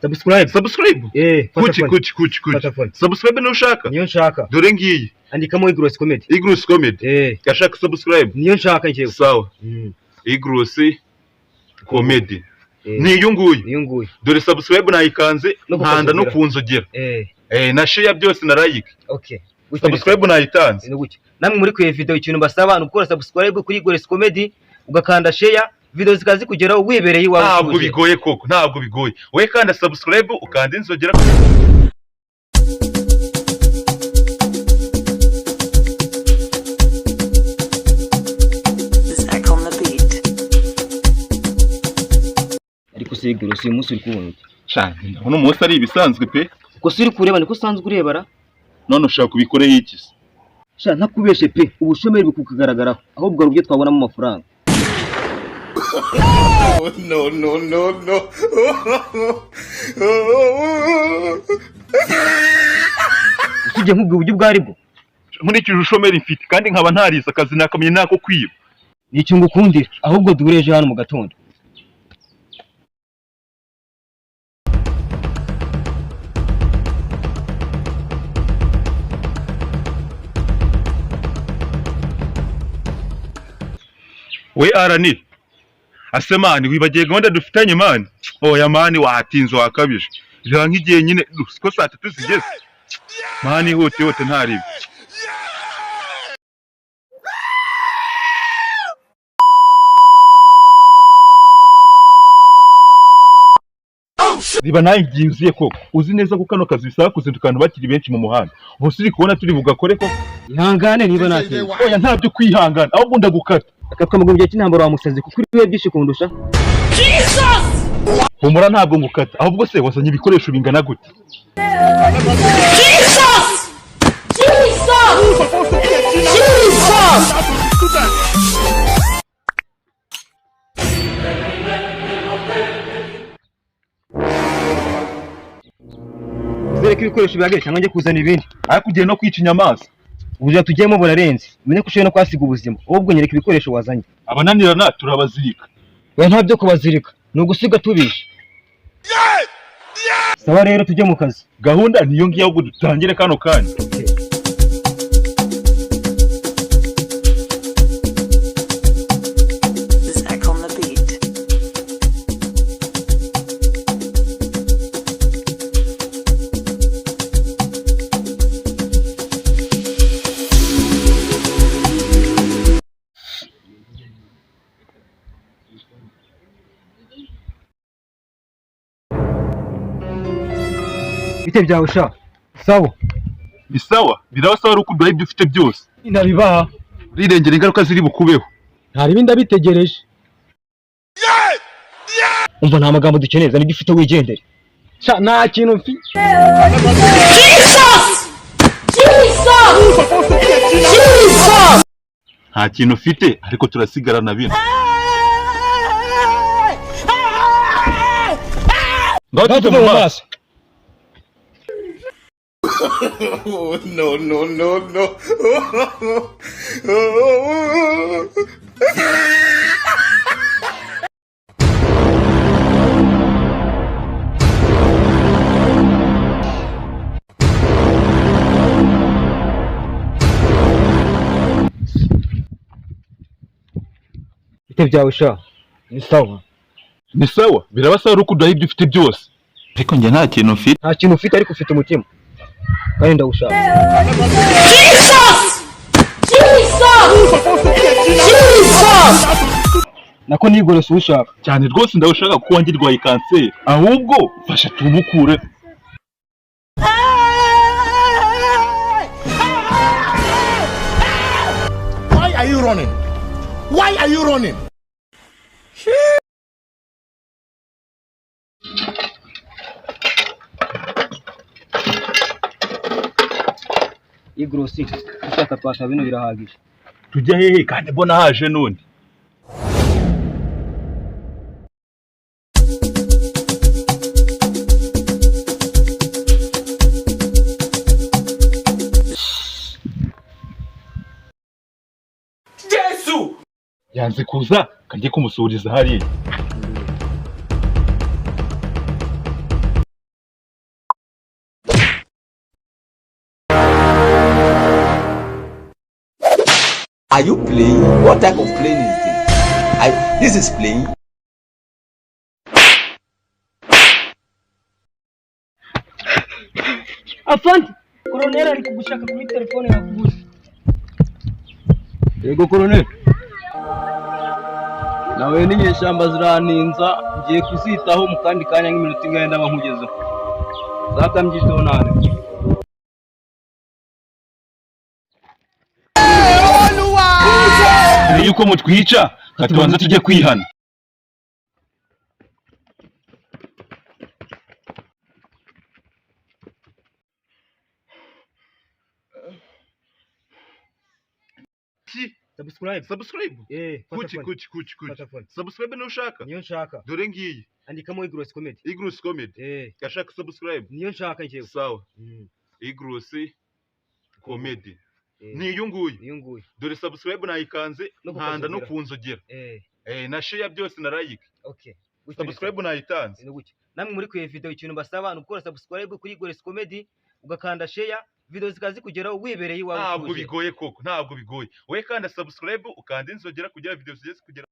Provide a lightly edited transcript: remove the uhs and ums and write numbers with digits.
Subscribe. Kuki. Subscribe no ushaka. Niyo nshaka. Dore ngiyi. Andikamo Igros Comedy. Igros Comedy. Gashaka subscribe. Niyo nshaka ngiye. Sawa. Igros Comedy. Niyo nguyu. Dore subscribe nayikanze nkanda no kunzogera. Na share byose na like. Okay. Subscribe nayitanze. Namwe muri kwiye video ikintu basaba abantu gukora subscribe kuri Igros Comedy ugakanda share video zikazi kugeraho wibereye iwawe. Ntabwo bigoye koko, ntabwo bigoye. We kanda subscribe ukanda inzogera. Ariko sigiro si umunsi uri kubona cyane. Uno munsi ari ibisanzwe pe. Uko siri kureba niko sanzwe urebara. None ushaka kubikore iki se? Sha ntakubeshe pe. Ubushomeri bukukagaragaraho ahubwo ari ubyo twabonamo amafaranga. No. Usije nkubwo uburyo bwari bwo. Muri iki ushomeri mfite kandi nkaba ntariza akazi nakamenye nako kwiba. Nicyo ngukundira ahubwo dureje hano mu gatondo. We aranira asemani wibagiye gahunda dufitanye mani. Oya mani wahatinze wakabije. Jya nk'igihe nyine ko saa 3 zigeze. Mani hote ntaribi. Riba naye ngiye koko. Uzi neza ko kano kazi bisaba kuzindukana bakiri benshi mu muhanda. Bose uri kubona turi bugakore ko. Ihangane niba nateye. Oya ntabyo kwihangana ahubwo ndagukata. Akatwamagombye cy'intambara wa musazi kuko uriwe byinshi kundusha. Jesus! Humura ntabwo ngukata ahubwo se wazanye ibikoresho bingana gute? Jesus! Zereka ibikoresho bihagije cyangwa njye kuzana ibindi. Ariko ugiye no kwica inyamaswa. Ubujya tugiyemo burarenze. Menye ko ushoye no kwasiga ubuzima. Ahubwo nyereka ibikoresho wazanye. Abananirana turabazirika. We ntabyo kubazirika. Ni ugusiga tubishe. Sawa rero tujye mu kazi. Gahunda niyo ngiye ahubwo dutangire kano kanya. Bite byawe sha? Sawa. Bisawa, birabasaba ari ukuduha ibyo ufite byose. Inabibaha. Rirengera ingaruka ziri bukubeho. Ntari bindi abitegereje. Umva nta magambo dukeneza n'ibyo ufite wigendere. Sha nta kintu mfi. Jesus! Nta kintu ufite ariko turasigarana bino. Ngaho tuve mu maso. No. Bite byawe sha? Ni sawa. Ni sawa, birabasaba ari ukuduha ibyo ufite byose. Ariko njye nta kintu ufite. Nta kintu ufite ariko ufite umutima. Kandi ndawushaka. Jesus! Nako nigorese ushaka. Cyane rwose ndawushaka kuko wangirwaye kanseri. Ahubwo fasha tumukure. Why are you running? Igros ushaka twasha bino birahagije. Tujya hehe kandi mbona haje none. Yesu! Yanze kuza kajye kumusuriza hariya. Are you playing? What type of playing is this? This is playing. Afande, Colonel ari kugushaka kuri telefone yakubuze. Yego Colonel. Nawe n'inyeshyamba ziraninza ngiye kuzitaho mu kandi kanya nk'iminota ingahe ndaba nkugezeho. Zakambyiteho nane. Mbere yuko mutwica katubanza tujye kwihana. Subscribe. Kuki. Subscribe niyo ushaka? Niyo nshaka. Dore ngiyi. Andikamo Igros Comedy. Igros Comedy. Gashaka subscribe. Niyo nshaka njyewe. Sawa. Igros Comedy. Ni iyo nguyu. Dore subscribe nayikanze nkanda no kunzogera. Na share byose narayika. Okay. Subscribe nayitanze. Namwe muri kwiye video ikintu mbasaba abantu gukora subscribe kuri Igros Comedy ugakanda share video zikazi kugeraho wibereye iwawe. Ntabwo bigoye koko, ntabwo bigoye. We kanda subscribe ukanda inzogera kugira video zigeze kugera